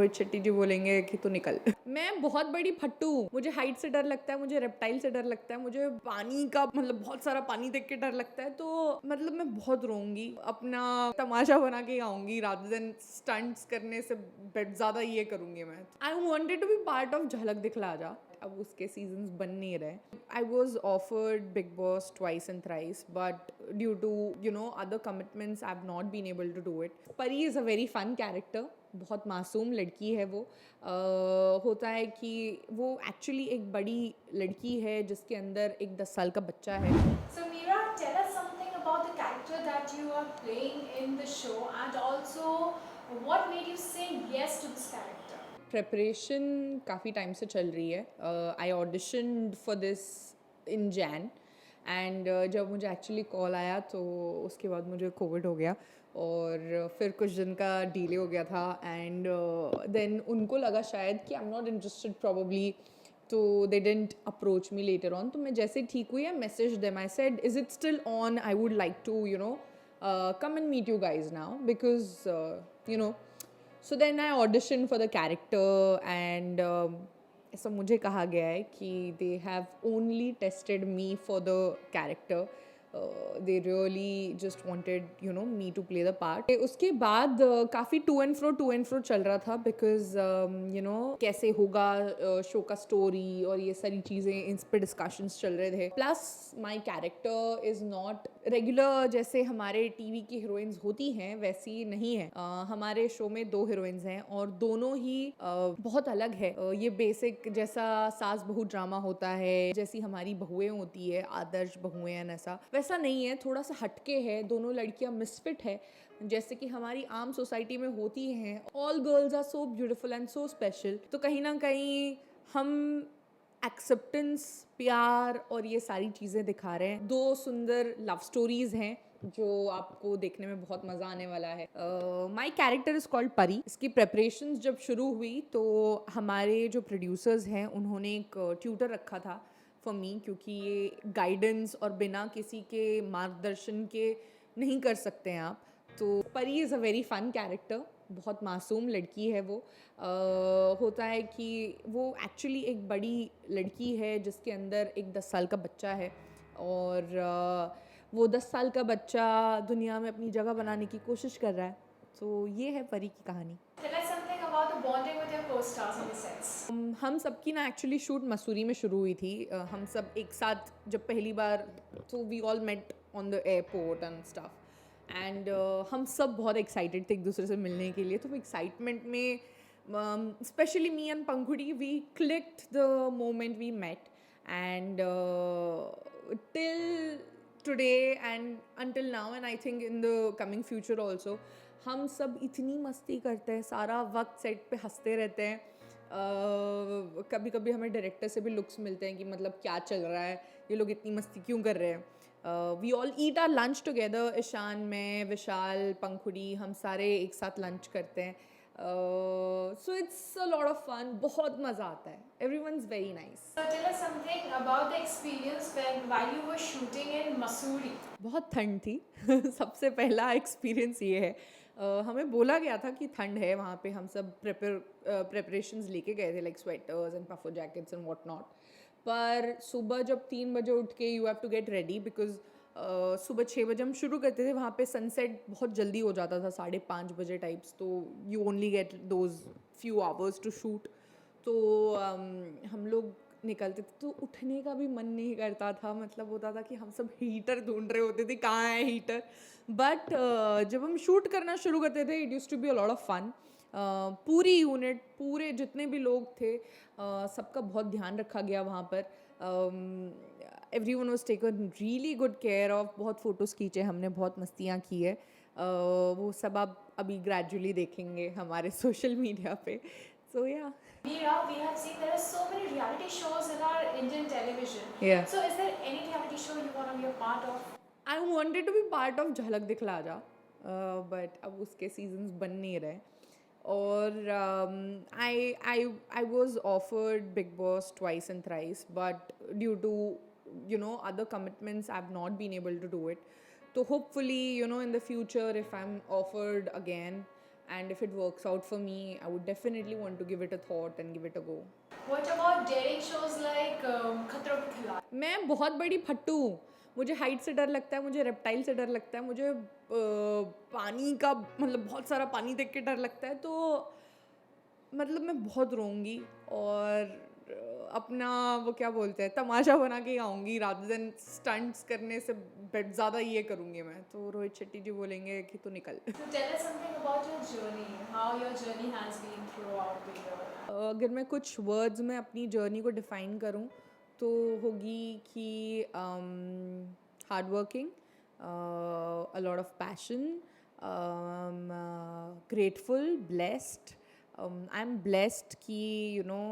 रोहित शेट्टी जी बोलेंगे कि तू निकल। मैं बहुत बड़ी फट्टू हूँ, मुझे हाइट से डर लगता है, मुझे रेप्टाइल से डर लगता है, मुझे पानी का मतलब बहुत सारा पानी देख के डर लगता है, तो मतलब मैं बहुत रोऊंगी, अपना तमाशा बना के आऊंगी रादर देन स्टंट्स करने से ज्यादा ये करूंगी मैं। I wanted to be part of Jhalak Dikhla Jaa, अब उसके सीजन्स बन नहीं रहे। I was offered Bigg Boss twice and thrice but due to other commitments I have not been able to do it. Pari is a very fun character, बहुत मासूम लड़की है वो। होता है कि वो एक्चुअली एक बड़ी लड़की है जिसके अंदर एक 10 साल का बच्चा है। So Mira, tell us something about the character that you are playing in the show, and also what made you say yes to this character? Preparation काफ़ी टाइम से चल रही है। I auditioned for this in June and जब मुझे actually call आया तो उसके बाद मुझे कोविड हो गया और फिर कुछ दिन का डिले हो गया था एंड देन उनको लगा शायद कि I am not interested probably, तो they didn't approach me later on. तो मैं जैसे ठीक हुई, I message them, I said is it still on, I would like to come and meet you guys now because so then I auditioned for the character and ऐसा मुझे कहा गया है कि they have only tested me for the character. They really just wanted me to play the part. उसके बाद काफ़ी to and fro चल रहा था बिकॉज कैसे होगा शो का स्टोरी और ये सारी चीज़ें, इस पर डिस्कशंस चल रहे थे। Plus my character is not regular जैसे हमारे टीवी की हीरोइंस होती हैं वैसी नहीं है। हमारे शो में 2 हीरोइंस हैं और दोनों ही बहुत अलग है। ये बेसिक जैसा सास बहू ड्रामा होता है, जैसी हमारी बहुएं होती है, आदर्श बहुएं, ऐसा वैसा नहीं है, थोड़ा सा हटके है। दोनों लड़कियां मिसफिट है जैसे कि हमारी आम सोसाइटी में होती हैं। All girls are so beautiful and so special, तो कहीं ना कहीं हम एक्सेप्टेंस, प्यार और ये सारी चीज़ें दिखा रहे हैं। 2 सुंदर लव स्टोरीज हैं जो आपको देखने में बहुत मज़ा आने वाला है। माई कैरेक्टर इज़ कॉल्ड परी। इसकी प्रेपरेशंस जब शुरू हुई तो हमारे जो प्रोड्यूसर्स हैं उन्होंने एक ट्यूटर रखा था फॉर मी, क्योंकि ये गाइडेंस और बिना किसी के मार्गदर्शन के नहीं कर सकते हैं आप। तो Pari is a very fun character, बहुत मासूम लड़की है वो। होता है कि वो एक्चुअली एक बड़ी लड़की है जिसके अंदर एक 10 साल का बच्चा है और वो 10 साल का बच्चा दुनिया में अपनी जगह बनाने की कोशिश कर रहा है। तो ये है परी की कहानी। Tell us something about the bonding with your co-stars on the sets. हम सबकी ना एक्चुअली शूट मसूरी में शुरू हुई थी। हम सब एक साथ जब पहली बार, तो we all met on the airport and stuff and हम सब बहुत एक्साइटेड थे एक दूसरे से मिलने के लिए। तो एक्साइटमेंट में specially me and Pankhuri, we clicked the moment we met and till today and until now and I think in the coming future also हम सब इतनी मस्ती करते हैं, सारा वक्त सेट पे हंसते रहते हैं। कभी कभी हमें डायरेक्टर से भी लुक्स मिलते हैं कि मतलब क्या चल रहा है, ये लोग इतनी मस्ती क्यों कर रहे हैं। We all eat our lunch together, Ishaan, मैं, विशाल, पंखुड़ी, हम सारे एक साथ लंच करते हैं। So it's a lot of fun, बहुत मज़ा आता है। Everyone is very nice. So tell us something about the experience while you were shooting in Mussoorie. बहुत ठंड थी सबसे पहला एक्सपीरियंस ये है। हमें बोला गया था कि ठंड है वहाँ पे, हम सब प्रेपरेशंस लेके गए थे like sweaters and puffer jackets and what not. पर सुबह जब 3 बजे उठ के you have to get ready because सुबह 6 बजे हम शुरू करते थे, वहाँ पे सनसेट बहुत जल्दी हो जाता था, 5:30 बजे टाइप्स, तो you only get those few hours to shoot. तो हम लोग निकलते थे तो उठने का भी मन नहीं करता था, मतलब होता था कि हम सब हीटर ढूंढ रहे होते थे, कहाँ है हीटर। बट जब हम शूट करना शुरू करते थे it used to be a lot of fun. पूरी यूनिट, पूरे जितने भी लोग थे, सबका बहुत ध्यान रखा गया वहाँ पर। Everyone was taken really good care of. बहुत फ़ोटोज़ खींचे हमने, बहुत मस्तियाँ की है। वो सब आप अभी ग्रेजुअली देखेंगे हमारे सोशल मीडिया पे। सो या Mira, we have seen there are so many reality shows in our Indian television. Yeah. So is there any reality show you want to be a part of? I wanted to be part of झलक दिखला जा, but अब उसके seasons बन नहीं रहे। और I was offered Big Boss twice and thrice, but due to other commitments I've not been able to do it. So hopefully in the future if I'm offered again and if it works out for me, I would definitely want to give it a thought and give it a go. What about daring shows like खतरों के खिलाड़ी? मैं बहुत बड़ी फट्टू हूँ, मुझे height से डर लगता है, मुझे रेप्टाइल से डर लगता है, मुझे पानी का मतलब बहुत सारा पानी देख के डर लगता है, तो मतलब मैं बहुत रोऊंगी और अपना वो क्या बोलते हैं तमाशा बना के ही आऊँगी रादर देन स्टंट्स करने से ज़्यादा ये करूँगी मैं. तो रोहित शेट्टी जी बोलेंगे कि तू निकल. So tell us something about your journey, how your journey has been throughout the year. अगर मैं कुछ वर्ड्स में अपनी जर्नी को डिफ़ाइन करूँ तो होगी कि hard working, a lot of passion, grateful, blessed. I am blessed कि यू नो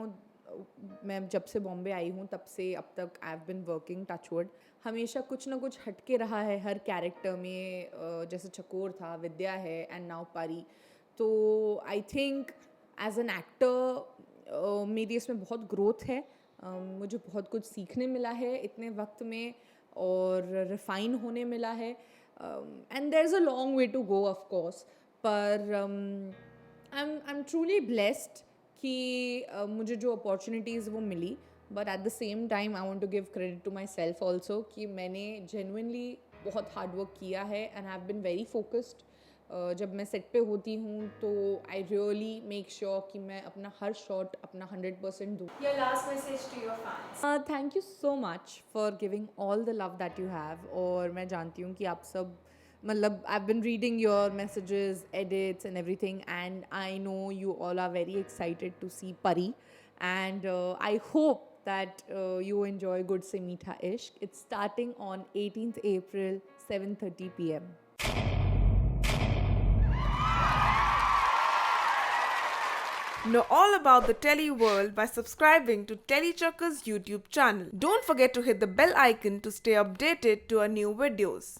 मैं जब से बॉम्बे आई हूँ तब से अब तक I have been working touchwood. हमेशा कुछ ना कुछ हटके रहा है हर कैरेक्टर में, जैसे चकोर था, विद्या है एंड नाउ परी. तो I think as an actor मेरी इसमें बहुत ग्रोथ है. मुझे बहुत कुछ सीखने मिला है इतने वक्त में और रिफाइन होने मिला है. And there is a long way to go of course, पर आई एम ट्रूली ब्लेस्ड कि मुझे जो अपॉर्चुनिटीज़ वो मिली. But at the same time I want to give credit to myself also कि मैंने जेन्युइनली बहुत हार्ड वर्क किया है and I have been very focused. जब मैं सेट पे होती हूँ तो आई रियली मेक श्योर कि मैं अपना हर शॉट अपना 100% दूँ. Your last message to your fans. Thank you so much for giving all the love that you have. और मैं जानती हूँ कि आप सब मतलब I been reading your messages, edits and everything, and I know you all are very excited to see Pari, and I hope that you enjoy Good Se Meetha Ishq. It's starting on 18th April, 7:30 p.m. Know all about the Telly world by subscribing to Tellychuckers YouTube channel. Don't forget to hit the bell icon to stay updated to our new videos.